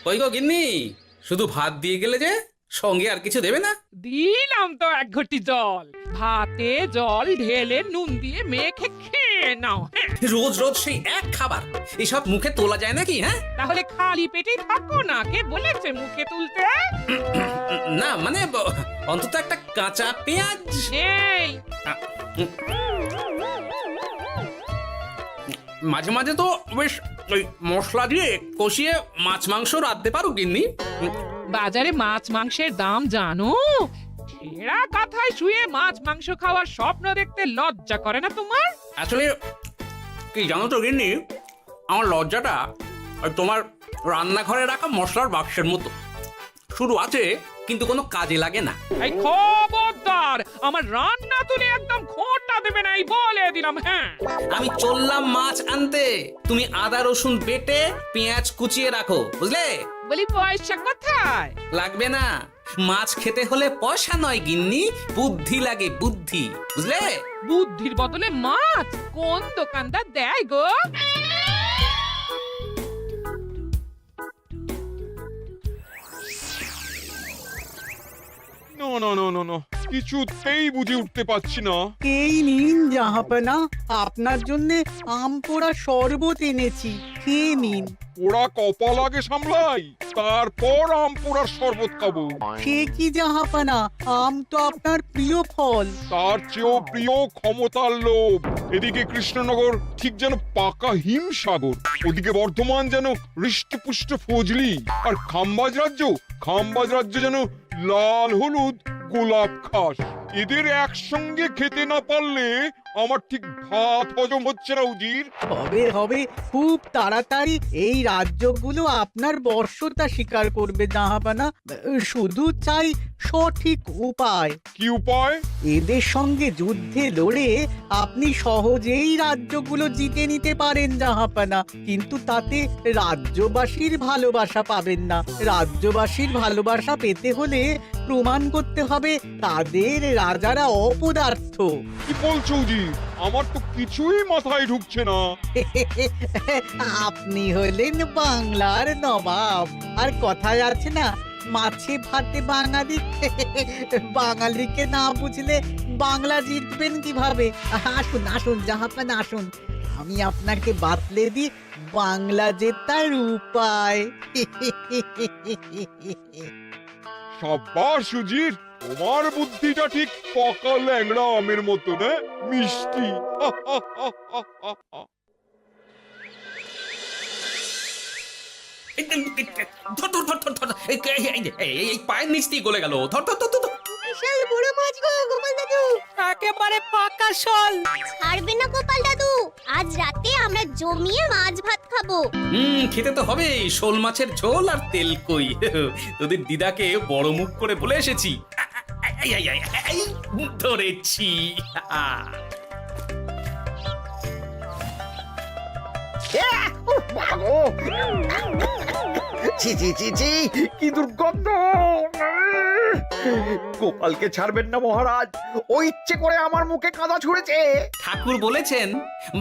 কই গো গিন্নি, শুধু ভাত দিয়ে গেলে যে, সঙ্গে আর কিছু দেবে না? দিলাম তো এক ঘটি জল। ভাতে জল ঢেলে নুন দিয়ে মেখে খেয়ে নাও। হ্যাঁ, রোজ রোজ সেই এক খাবার, এসব মুখে তোলা যায় নাকি? হ্যাঁ, তাহলে খালি পেটেই থাকো না, কে বলেছে মুখে তুলতে? না মানে অন্তত একটা কাঁচা পেঁয়াজ। নেই। মাঝে মাঝে তো বেশ ওই মশলা দিয়ে কষিয়ে মাছ মাংস রাঁধতে পারো গিন্নি। বাজারে মাছ মাংসের দাম জানো? ছেঁড়া কাঁথায় শুয়ে মাছ মাংস খাওয়ার স্বপ্ন দেখতে লজ্জা করে না তোমার? আসলে কি জানো তো গিন্নি, আমার লজ্জাটা ওই তোমার রান্নাঘরে রাখা মশলার বাক্সের মতো, শুরু আছে কিন্তু কোনো কাজে লাগে না। এই খবরদার, আমার রান্না তুলে একদম খোঁটা দেবে না, এই বলে দিলাম। হ্যাঁ, আমি চললাম মাছ আনতে, তুমি আদা রসুন বেটে পেঁয়াজ কুচিয়ে রাখো, বুঝলে? বলি পয়সা কোথায়? লাগবে না, মাছ খেতে হলে পয়সা নয় গিন্নি, বুদ্ধি লাগে, বুদ্ধি, বুঝলে? বুদ্ধির বদলে মাছ কোন দোকানদার দেয় গো? না না না না না, কিছুতেই বুঝে উঠতে পারছি না। এই নিন জাহাপনা, আপনার জন্য আম পোড়া শরবত এনেছি, খেয়ে নিন। ওরা কপাল আগে সামলাই, তারপর আম পোড়ার শরবত খাবো। সে কি জাহাপনা, আম তো আপনার প্রিয় ফল। তার চেয়েও প্রিয় ক্ষমতার লোভ। এদিকে কৃষ্ণনগর ঠিক যেন পাকা হিমসাগর, ওদিকে বর্ধমান যেন হৃষ্টপুষ্ট ফজলি, আর খাম্বাজ রাজ্য যেন লাল হলুদ গোলাপ ঘাস। এদের একসঙ্গে খেতে না পারলে আমার ঠিক ভাত হজম হচ্ছে না উজির। হবে হবে, খুব তাড়াতাড়ি এই রাজ্যগুলো আপনার বর্ষতা স্বীকার করবে জাহাপনা। শুধু চাই সঠিক উপায়। কি উপায়? এদের সঙ্গে যুদ্ধে লড়ে আপনি সহজেই রাজ্যগুলো জিতে নিতে পারেন জাহাপনা, কিন্তু তাতে রাজ্যবাসীর ভালোবাসা পাবেন না। রাজ্যবাসীর ভালোবাসা পেতে হলে প্রমাণ করতে হবে তাদের রাজারা অপদার্থ। কি বলছো উজির? আমার তো কিছুই মাথায় ঢুকছে না। আপনি হলেন বাংলার নবাব, আর কথায় আছে না, মাছে ভাতে বাঙালি। বাঙালিকে না বুঝলে বাংলা জিতবেন কিভাবে? আসুন আসুন জাহাপানা, আসুন, আমি আপনাকে বাতলে দিই বাংলা জেতার উপায়। সাব্বাস উজির, তোমার বুদ্ধিটা ঠিক পাকা ল্যাংড়া আমের মতো, না মিষ্টি। ধর ধর ধর ধর ধর, এই পায়ের নিচ দিয়ে গলে গেল, ধর ধর ধর ধর। বিশাল বড় মাছ গো গোপাল দাদু, একেবারে পাকা শোল। ছাড়বে না গোপাল দাদু, আজ রাতে আমরা জমিয়ে মাছ ভাত খাবো। খেতে তো হবে শোল মাছের ঝোল আর তেল কই। তোদের দিদাকে বড় মুখ করে বলে এসেছি, এই, ধরেছি। ছি ছি ছি ছি, কি দুর্গন্ধ! গোপালকে ছাড়বেন না মহারাজ, ও ইচ্ছে করে আমার মুখে কাদা ছুঁড়েছে। ঠাকুর বলেছেন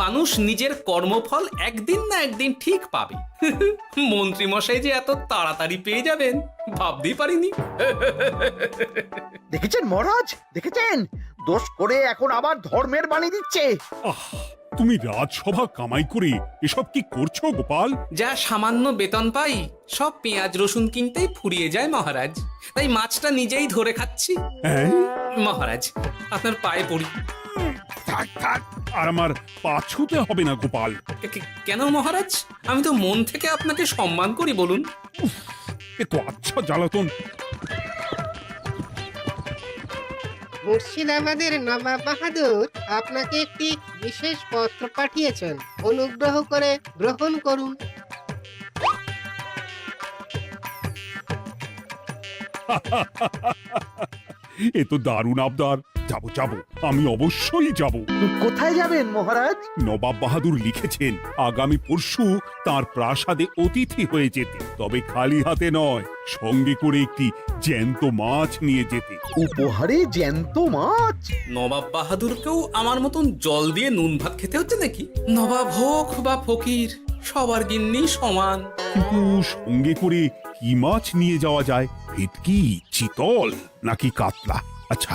মানুষ নিজের কর্মফল একদিন না একদিন ঠিক পাবে। মন্ত্রী মশাই যে এত তাড়াতাড়ি পেয়ে যাবেন ভাবতেই পারিনি। দেখেছেন মহারাজ, দেখেছেন? দোষ করে এখন আবার ধর্মের বাণী দিচ্ছে। তুমি রাজসভা কামাই করে এসব কি করছো গোপাল? যা সামান্য বেতন পাই সব পেঁয়াজ রসুন কিনতেই ফুরিয়ে যায় মহারাজ, তাই মাছটা নিজেই ধরে খাচ্ছি। হ্যাঁ, মহারাজ আপনার পায়ে পড়ি। থাক থাক, আর আমার পা ছুঁতে হবে না গোপাল। কেন মহারাজ? আমি তো মন থেকে আপনাকে সম্মান করি, বলুন। এ তো আচ্ছা জ্বালাতন। মুর্শিদাবাদের নবাব বাহাদুর আপনাকে একটি বিশেষ পত্র পাঠিয়েছেন, অনুগ্রহ করে গ্রহণ করুন। এ তো দারুণ আবদার। যাবো যাবো, আমি অবশ্যই যাব। কোথায় যাবেন মহারাজ? নবাব বাহাদুর লিখেছেন আগামী পরশু তার প্রাসাদে অতিথি হয়ে যেতে, তবে খালি হাতে নয়, সঙ্গে করে একটি জ্যান্ত মাছ নিয়ে যেতে। উপহারে জ্যান্ত মাছ? নবাব বাহাদুরকেও আমার মতন জল দিয়ে নুন ভাত খেতে হচ্ছে নাকি? নবাব হোক বা ফকির, সবার গিন্নি সমান। কিন্তু সঙ্গে করে কি মাছ নিয়ে যাওয়া যায়? ভেটকি, চিতল নাকি কাতলা? আচ্ছা,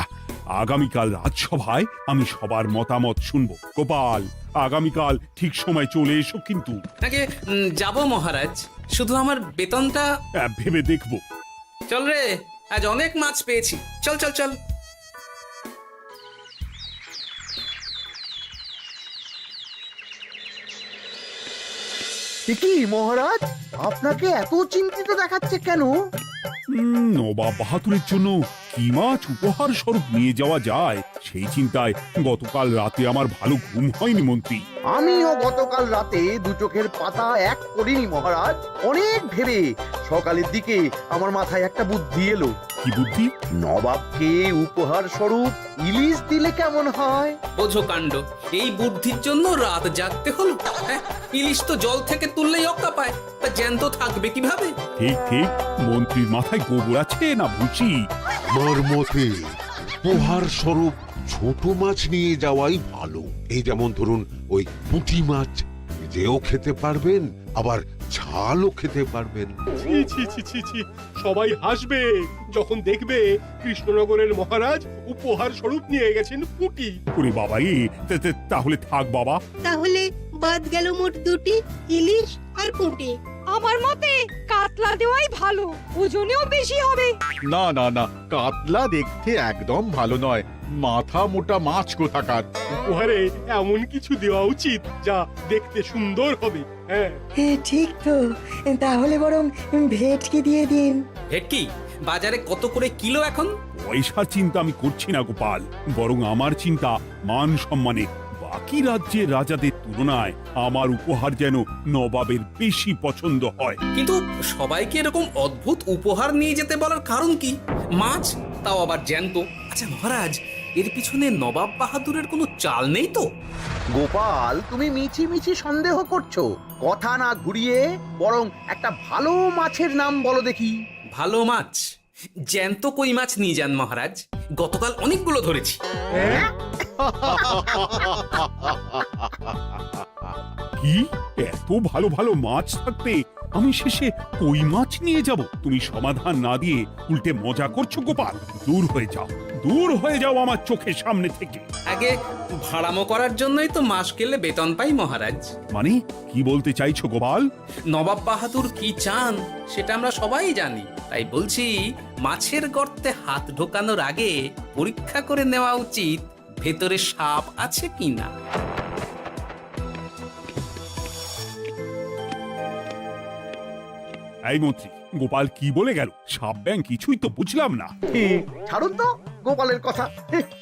আগামীকাল রাজসভায় আমি সবার মতামত শুনবো। গোপাল, আগামীকাল ঠিক সময় চলে এসো কিন্তু। আগে যাব মহারাজ, শুধু আমার বেতনটা ভেবে দেখবো। চল রে, আজ অনেক মাছ পেয়েছি। চল চল চল। কি মহারাজ, আপনাকে এত চিন্তিত দেখাচ্ছে কেন? নবাব বাহাদুরের জন্য কি মাছ উপহার স্বরূপ নিয়ে যাওয়া যায় সেই চিন্তায় গতকাল রাতে আমার ভালো ঘুম হয়নি মন্ত্রী। আমিও গতকাল রাতে দু চোখের পাতা এক করিনি মহারাজ। অনেক ভেবে সকালের দিকে আমার মাথায় একটা বুদ্ধি এলো। কি বুদ্ধি? নবাবকে উপহার স্বরূপ ইলিশ দিলে কেমন হয়? বোঝো কাণ্ড, এই বুদ্ধির জন্য রাত জাগতে হলো। হ্যাঁ, ইলিশ তো জল থেকে তুললেই অক্কা পায়, তা জ্যান্ত থাকবে কিভাবে? ঠিক ঠিক, মন্ত্রীর মাথায় গোবর আছে না ভুচি? আমার মতে উপহার স্বরূপ ছোট মাছ নিয়ে যাওয়াই ভালো। এই যেমন ধরুন ওই পুঁটি মাছ, নিজেও খেতে পারবেন আবার ঝালও খেতে পারবেন। ছি ছি ছি ছি ছি, সবাই হাসবে যখন দেখবে কৃষ্ণনগরের মহারাজ উপহার স্বরূপ নিয়ে গেছেন পুঁটি। ওরে বাবা, তাহলে থাক বাবা। তাহলে বাদ গেল মোট দুটি, ইলিশ আর পুঁটি। আমার মতে কাতলা দেওয়াই ভালো, ওজনেও বেশি হবে। না না না, কাতলা দেখতে একদম ভালো নয়, মাথা মোটা মাছ কোথাকার। উপহারে এমন কিছু দেওয়া উচিত যা দেখতে সুন্দর হবে। হ্যাঁ, ঠিক তো, তাহলে বরং ভেটকি দিয়ে দিন। ভেটকি বাজারে কত করে কিলো এখন? পয়সার চিন্তা আমি করছি না গোপাল, বরং আমার চিন্তা মান সম্মানে। বাকি রাজ্যের রাজাদের তুলনায় আমার উপহার যেন নবাবের বেশি পছন্দ হয়। কিন্তু সবাইকে এরকম অদ্ভুত উপহার নিয়ে যেতে বলার কারণ কি? মাছ, তাও আবার জ্যান্ত। আচ্ছা মহারাজ, এর পিছনে নবাব বাহাদুরের কোনো চাল নেই তো? গোপাল, তুমি মিছি মিছি সন্দেহ করছো। কথা না ঘুরিয়ে বরং একটা ভালো মাছের নাম বলো দেখি। ভালো মাছ? জ্যান্ত কই মাছ নিয়ে যান মহারাজ, গতকাল অনেকগুলো ধরেছি। কি, এত ভালো ভালো মাছ থাকতে আমি শেষে কই মাছ নিয়ে যাব? তুমি সমাধান না দিয়ে উল্টে মজা করছো গোপাল। দূর হয়ে যাও, দূর হয়ে যাও আমার চোখের সামনে থেকে। আগে ভাড়ামো করার জন্যই তো মাস গেলে বেতন পাই মহারাজ। মানে কি বলতে চাইছো গোপাল? নবাব বাহাদুর কি চান সেটা আমরা সবাই জানি, তাই বলছি মাছের গর্তে হাত ঢোকানোর আগে পরীক্ষা করে নেওয়া উচিত ভেতরে সাপ আছে কিনা। এই মন্ত্রী, গোপাল কি বলে গেল? সাপ ব্যাং কিছুই তো বুঝলাম না। ছাড়ুন তো গোপালের কথা,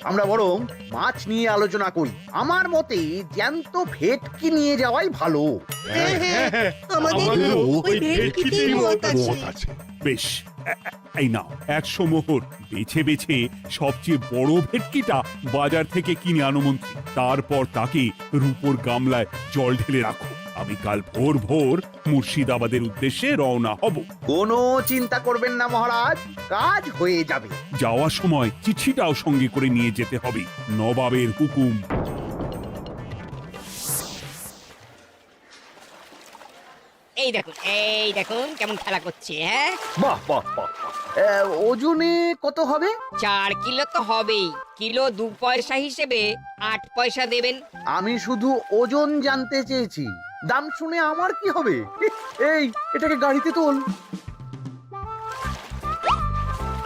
আমরা বরং মাছ নিয়ে আলোচনা করি। আমার মতে জ্যান্ত ভেটকি নিয়ে যাওয়াই ভালো। আমাদেরও ওই ভেটকিতেই মত আছে। বেশ, এই নাও 100 মোহর। বেছে বেছে সবচেয়ে বড় ভেটকিটা বাজার থেকে কিনে আনো মন্ত্রী। তারপর তাকে রূপোর গামলায় জল ঢেলে রাখো। আমি কাল ভোর ভোর মুর্শিদাবাদের উদ্দেশ্যে রওনা হব। কোনো চিন্তা করবেন না মহারাজ, কাজ হয়ে যাবে। যাওয়ার সময় চিঠিটাও সঙ্গে করে নিয়ে যেতে হবে, নবাবের হুকুম। এই দেখুন কেমন খেলা করছে। হ্যাঁ, বাহ বাহ বাহ। ওজনে কত হবে? 4 কিলো তো হবেই। কিলো 2 পয়সা হিসেবে 8 পয়সা দেবেন। আমি শুধু ওজন জানতে চেয়েছি, দাম শুনে আমার কি হবে? এই, এটাকে গাড়িতে তোল।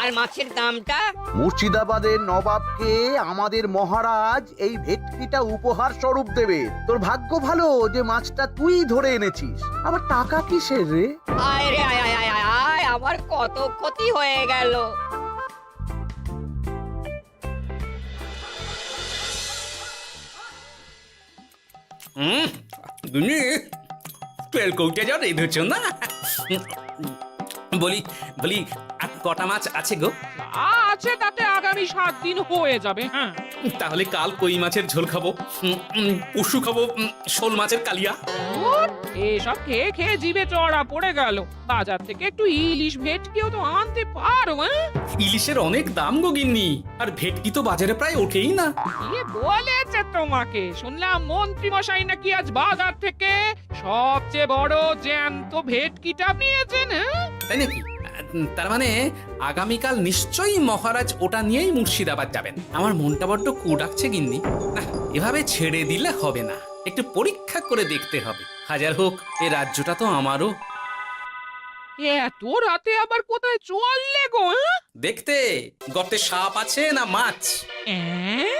আর মাছের দামটা? মুর্শিদাবাদের নবাবকে আমাদের মহারাজ এই ভেটকিটা উপহার স্বরূপ দেবে। তোর ভাগ্য ভালো যে মাছটা তুই ধরে এনেছিস। আবার টাকা কিসের রে? আয় রে আয় আয় আয় আয়, আমার কত ক্ষতি হয়ে গেল। তেল কৌটে যা রেঁধেছ না। বলি বলি আর কটা মাছ আছে গো? আছে তাতে আগামী 7 দিন হয়ে যাবে। হ্যাঁ, তাহলে কাল কই মাছের ঝোল খাবো, পরশু খাবো শোল মাছের কালিয়া। এসব খেয়ে খেয়ে জিভে চড়া পড়ে গেল। বাজার থেকে একটু ইলিশ ভেটকিও তো আনতে পারো। ইলিশের অনেক দাম গো গিন্নি, আর ভেটকি তো বাজারে প্রায় ওঠেই না। কে বলেছে তোমাকে? শুনলাম মন্ত্রী মশাই নাকি আজ বাজার থেকে সবচেয়ে বড় জ্যান্ত ভেটকিটা পেয়েছেন। তাই নাকি? তার মানে আগামীকাল নিশ্চয়ই মহারাজ ওটা নিয়েই মুর্শিদাবাদ যাবেন। আমার মনটা বড্ড কু ডাকছে গিন্নি। না, এভাবে ছেড়ে দিলে হবে না, একটু পরীক্ষা করে দেখতে হবে। হাজার হোক এ রাজ্যটা তো আমারও। এত রাতে আবার কোথায় চললে গো? দেখতে গর্তে সাপ আছে না মাছ। হ্যাঁ?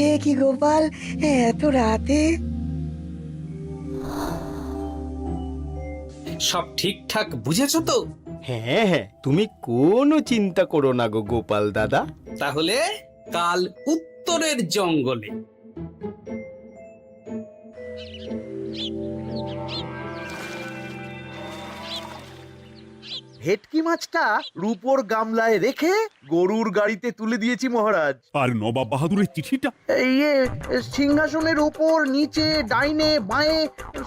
এ কি গোপাল, এত রাতে? সব ঠিকঠাক বুঝেছো তো? হ্যাঁ হ্যাঁ, তুমি কোনো চিন্তা করো না গো গোপাল দাদা। তাহলে কাল উত্তরের জঙ্গলে। ভেটকি মাছটা রূপোর গামলায় রেখে গরুর গাড়িতে তুলে দিয়েছি মহারাজ। আর নবাব বাহাদুরের চিঠিটা? ইয়ে, সিংহাসনের উপর, নিচে, ডাইনে, বাঁয়ে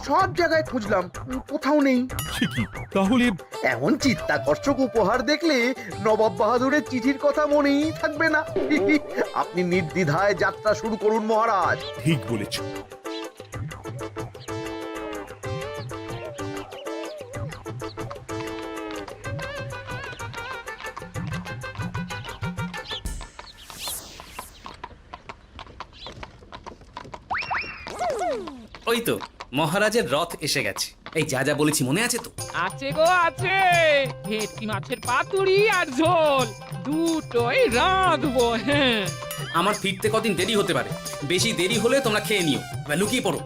সব জায়গায় খুঁজলাম, কোথাও নেই। সে কি, তাহলে? এমন চিত্তাকর্ষক উপহার দেখলে নবাব বাহাদুরের চিঠির কথা মনেই থাকবে না। আপনি নির্দ্বিধায় যাত্রা শুরু করুন মহারাজ। ঠিক বলেছ। ওই তো মহারাজের রথ এসে গেছে। এই যা যা বলেছি মনে আছে তো? আছে গো আছে, ভেটকি মাছের পাতুরি আর ঝোল দুটোই রাঁধবো। হ্যাঁ, আমার ফিরতে কদিন দেরি হতে পারে, বেশি দেরি হলে তোমরা খেয়ে নিও, এবার লুকিয়ে পড়ো।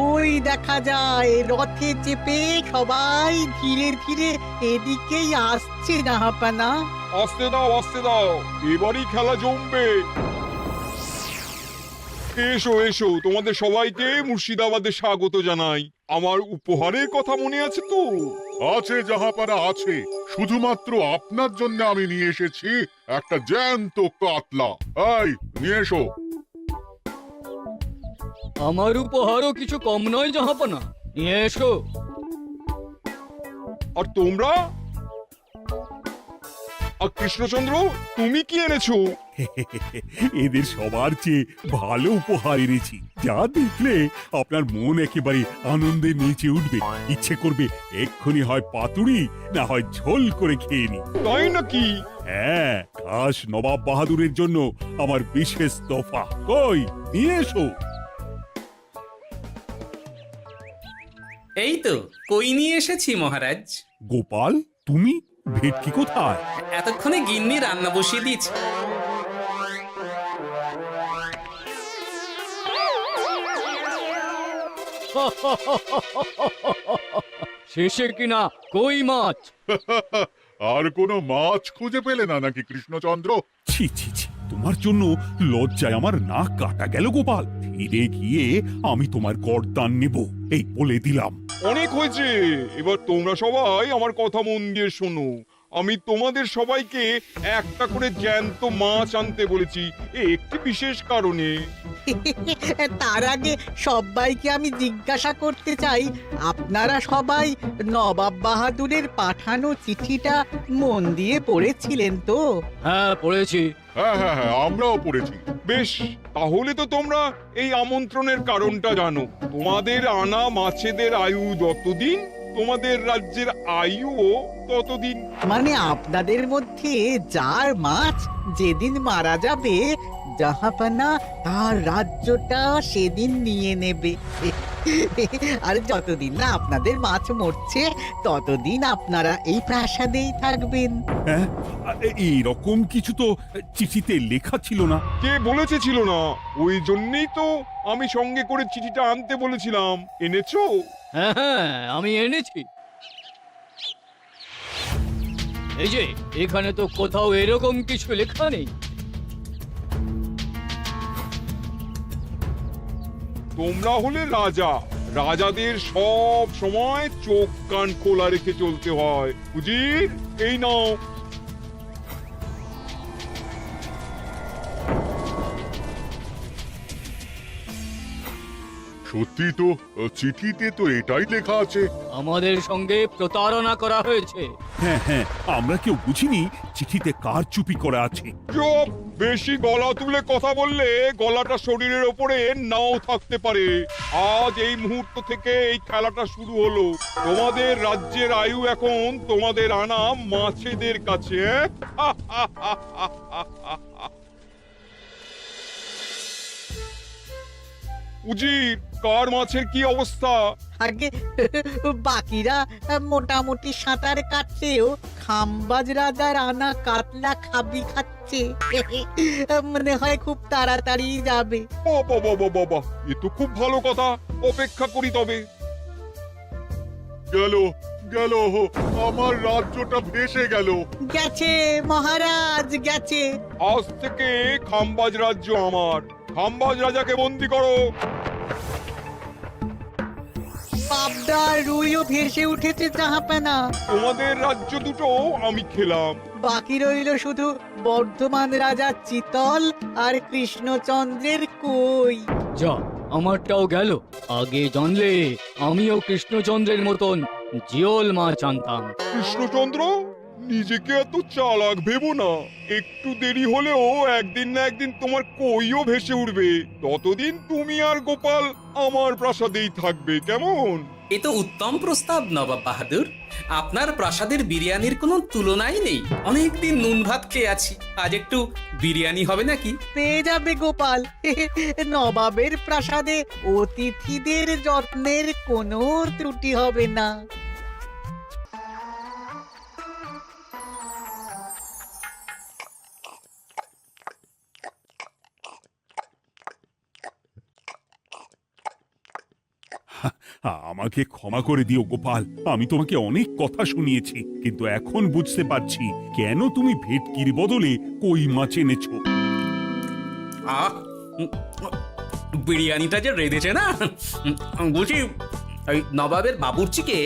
ওই দেখা যায় রথে চেপে সবাই ধীরে ধীরে এদিকেই আসছে জাহাপানা। আসতে দাও, আসতে দাও, এবারই খেলা জমবে। এসো এসো, তোমাদের সবাইকে মুর্শিদাবাদে স্বাগত জানাই। আমার উপহারের কথা মনে আছে তো? আছে জাহাপানা আছে, শুধুমাত্র আপনার জন্য আমি নিয়ে এসেছি একটা জ্যান্ত কাতলা। এই নিয়ে এসো। আমার উপহারও কিছু কম নয় জাহাপানা, নিয়ে এসো। আর তোমরা? আর কৃষ্ণচন্দ্র, তুমি কি এনেছো? এদের সবার চেয়ে ভালো উপহার এনেছি, যা দেখলে আপনার মন একেবারে আনন্দে নেচে উঠবে। ইচ্ছে করবে এক্ষুনি হয় পাতুরি না হয় ঝোল করে খেয়ে নি। তাই নাকি? হ্যাঁ, খাস নবাব বাহাদুরের জন্য আমার বিশেষ তোফা। কই, নিয়ে এসো। এই তো কই নিয়ে এসেছি মহারাজ। গোপাল, তুমি? ভেটকি কোথায়? এতক্ষণে গিন্নি রান্না বসিয়ে দিয়েছে। শেষে কিনা কই মাছ? আর কোনো মাছ খুঁজে পেলে না নাকি কৃষ্ণচন্দ্র? ছি ছি ছি, তোমার জন্য লজ্জায় আমার নাক কাটা গেল গোপাল। ফিরে গিয়ে আমি তোমার গর্দান নেব, এই বলে দিলাম। অনেক হয়েছে, এবার তোমরা সবাই আমার কথা মন দিয়ে শোনো। আমি তোমাদের সবাইকে একটা করে জ্যান্ত মাছ আনতে বলেছি, একটি বিশেষ কারণে। তার আগে সবাইকে আমি জিজ্ঞাসা করতে চাই, আপনারা সবাই নবাব বাহাদুরের পাঠানো চিঠিটা মন দিয়ে পড়েছিলেন তো? হ্যাঁ পড়েছি। হ্যাঁ হ্যাঁ হ্যাঁ, আমরাও পড়েছি। বেশ, তাহলে তো তোমরা এই আমন্ত্রণের কারণটা জানো। তোমাদের আনা মাছেদের আয়ু যতদিন, তোমাদের রাজ্যের আয়ুও ততদিন। মানে আপনাদের মধ্যে যার মাছ যেদিন মারা যাবে, জাহাপানা তার রাজ্যটা সেদিন নিয়ে নেবে। আর যতদিন না আপনাদের মাছ মরছে, ততদিন আপনারা এই প্রাসাদেই থাকবেন। হ্যাঁ, এইরকম কিছু তো চিঠিতে লেখা ছিল না। কে বলেছে ছিল না? ওই জন্যই তো আমি সঙ্গে করে চিঠিটা আনতে বলেছিলাম। এনেছো? হ্যাঁ হ্যাঁ, আমি এনেছি। এই যে এখানে তো কোথাও এরকম কিছু লেখা নেই। তোমরা হলে রাজা, রাজাদের সব সময় চোখ কান খোলা রেখে চলতে হয়। উজির, এই নাও। সত্যি তো, চিঠিতে তো এটাই লেখা আছে। আমাদের সঙ্গে প্রতারণা করা হয়েছে। হ্যাঁ হ্যাঁ, আমরা কেউ বুঝিনি চিঠিতে কার চুপি করা আছে। চুপ! বেশি গলা তুলে কথা বললে গলাটা শরীরের ওপরে নাও থাকতে পারে। আজ এই মুহূর্ত থেকে এই খেলাটা শুরু হলো। তোমাদের রাজ্যের আয়ু এখন তোমাদের আনা মাছেদের কাছে। উজির, কার মাছের কি অবস্থা? আগে বাকিরা মোটামুটি সাঁতার কাটলেও খাম্বাজ রাজার আনা কাতলা খাবি খাচ্ছে। মনে হয় খুব তাড়াতাড়ি যাবে। বাবা বাবা বাবা, এ তো খুব ভালো কথা। অপেক্ষা করি তবে। গেল গেল, আমার রাজ্যটা ভেসে গেল। গেছে মহারাজ, গেছে। আজ থেকে খাম্বাজ রাজ্য আমার। খাম্বাজ রাজাকে বন্দি করো। পাবদা রুইও ভেসে উঠেছে জাহাপানা। তোমাদের রাজ্য দুটো আমি খেলাম। বাকি রইল শুধু বর্ধমান রাজা চিতল আর কৃষ্ণচন্দ্রের কই। যা, আমারটাও গেল। আগে জানলে আমিও কৃষ্ণচন্দ্রের মতন জিওল মাছ আনতাম। কৃষ্ণচন্দ্র, নিজেকে এত চালাক ভেবো না। একটু দেরি হলেও একদিন না একদিন তোমার কইও ভেসে উঠবে। ততদিন তুমি আর গোপাল আমার প্রাসাদেই থাকবে, কেমন? এ তো উত্তম প্রস্তাব নবাব বাহাদুর। আপনার প্রাসাদের বিরিয়ানির কোনো তুলনাই নেই। অনেকদিন নুন ভাত খেয়ে আছি, আজ একটু বিরিয়ানি হবে নাকি? পেয়ে যাবে গোপাল। নবাবের প্রাসাদে অতিথিদের যত্নের কোনো ত্রুটি হবে না। আমাকে ক্ষমা করে দিও গোপাল, আমি তোমাকে অনেক কথা শুনিয়েছি, কিন্তু এখন বুঝতে পারছি কেন তুমি ভেটকির বদলে কই মাছ এনেছো। আহ, বিরিয়ানিটা যে রেঁধেছে না, বুঝি ওই নবাবের বাবুর্চিকে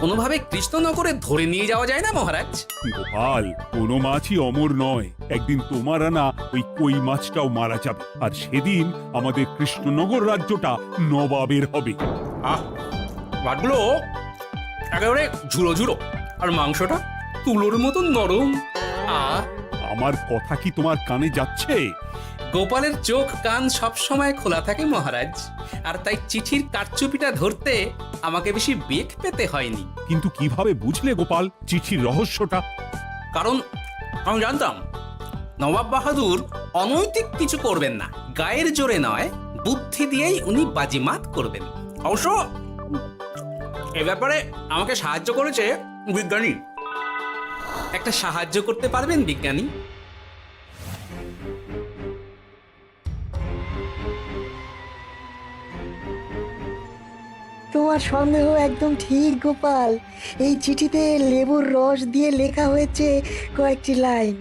কোনোভাবে কৃষ্ণনগরে ধরে নিয়ে যাওয়া যায় না মহারাজ? গোপাল, কোনো মাছই অমর নয়। একদিন তোমার আনা ওই কই মাছটাও মারা যাবে, আর সেদিন আমাদের কৃষ্ণনগর রাজ্যটা নবাবের হবে। আহ, মাছগুলো একেবারে ঝুড়ো ঝুড়ো, আর মাংসটা তুলোর মতন নরম। আহ, আমার কথা কি তোমার কানে যাচ্ছে? গোপালের চোখ কান সব সময় খোলা থাকে মহারাজ, আর তাই চিঠির কারচুপিটা ধরতে আমাকে বেশি বেগ পেতে হয়নি। কিন্তু কিভাবে বুঝলে গোপাল চিঠির রহস্যটা? কারণ আমি জানতাম নবাব বাহাদুর অনৈতিক কিছু করবেন না। গায়ের জোরে নয়, বুদ্ধি দিয়েই উনি বাজিমাত করবেন। অবশ্য এ ব্যাপারে আমাকে সাহায্য করেছে বিজ্ঞানী। একটা সাহায্য করতে পারবেন বিজ্ঞানী? তোমার সন্দেহ একদম ঠিক গোপাল। এই চিঠিতে লেবুর রস দিয়ে লেখা হয়েছে কয়েকটি লাইন,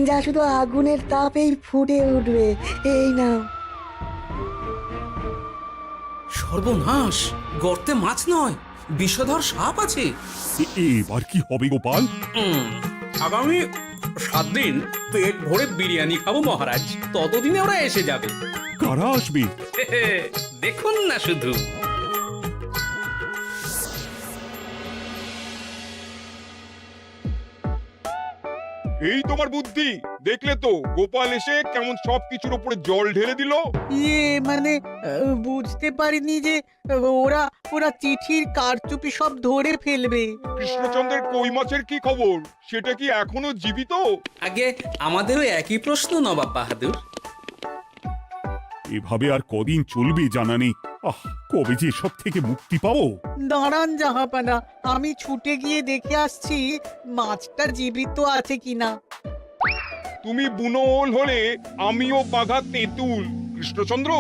যা শুধু আগুনের তাপেই ফুটে উঠবে। এই নাও। সর্বনাশ! গর্তে মাছ নয়, বিষধর সাপ আছে। এবার কি হবে গোপাল? আগামী 7 দিন পেট ভরে বিরিয়ানি খাবো মহারাজ। ততদিনে ওরা এসে যাবে। কারা আসবে? দেখুন না শুধু। এই তোমার বুদ্ধি, দেখলে তো গোপাল এসে কেমন সবকিছুর উপরে জল ঢেলে দিল। মানে বুঝতে পারিনি যে ওরা ওরা চিঠির কারচুপি সব ধরে ফেলবে। কৃষ্ণচন্দ্রের কই মাছের কি খবর? সেটা কি এখনো জীবিত? আগে আমাদেরও একই প্রশ্ন নবাব বাহাদুর। এভাবে আর কদিন চলবে জানা নেই। কবে যে সব থেকে মুক্তি পাবো। দাঁড়ান জাহাপানা, আমি ছুটে গিয়ে দেখে আসছি মাছটা জীবিত আছে কিনা। তুমি বুনোল হলে আমিও বাঘা তেঁতুল। কৃষ্ণচন্দ্র,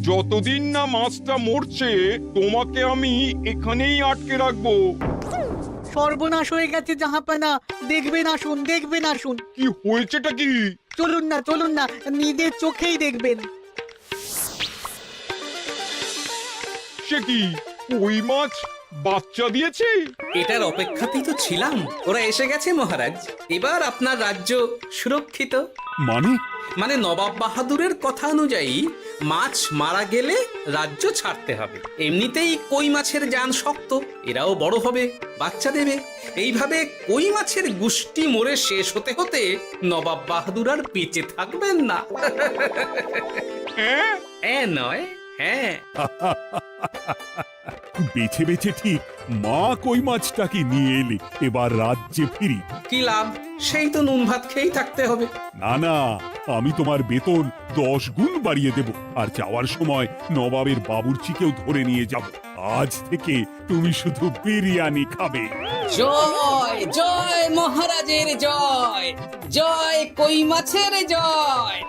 যতদিন না মাছটা মরছে তোমাকে আমি এখানেই আটকে রাখবো। সর্বনাশ হয়ে গেছে জাহাপানা, দেখবেন আসুন, দেখবেন আসুন। কি হয়েছেটা কি? চলুন না, নিজের চোখেই দেখবেন। সে কি, কই মাছ বাচ্চা দিয়েছে? এটার অপেক্ষাতেই তো ছিলাম। ওরা এসে গেছে মহারাজ, এবার আপনার রাজ্য সুরক্ষিত। মানে নবাব বাহাদুরের কথা অনুযায়ী মাছ মারা গেলে রাজ্য ছাড়তে হবে। এমনিতেই কই মাছের জান শক্ত, এরাও বড় হবে, বাচ্চা দেবে। এইভাবে কই মাছের গুষ্টি মরে শেষ হতে হতে নবাব বাহাদুর আর বেঁচে থাকবেন না। হ্যাঁ নয়, হ্যাঁ। বেছে বেছে ঠিক মা কই মাছটাকে নিয়ে এলে, এবার রাজ্যে ফিরি। কি লাভ, সেই তো নুন ভাত খেয়েই থাকতে হবে। না, আমি তোমার বেতন 10 গুণ বাড়িয়ে দেব, আর যাওয়ার সময় নবাবের বাবুর্চিকেও ধরে নিয়ে যাব। আজ থেকে তুমি শুধু বিরিয়ানি খাবে। জয় জয় মহারাজের জয়, জয় কই মাছের জয়।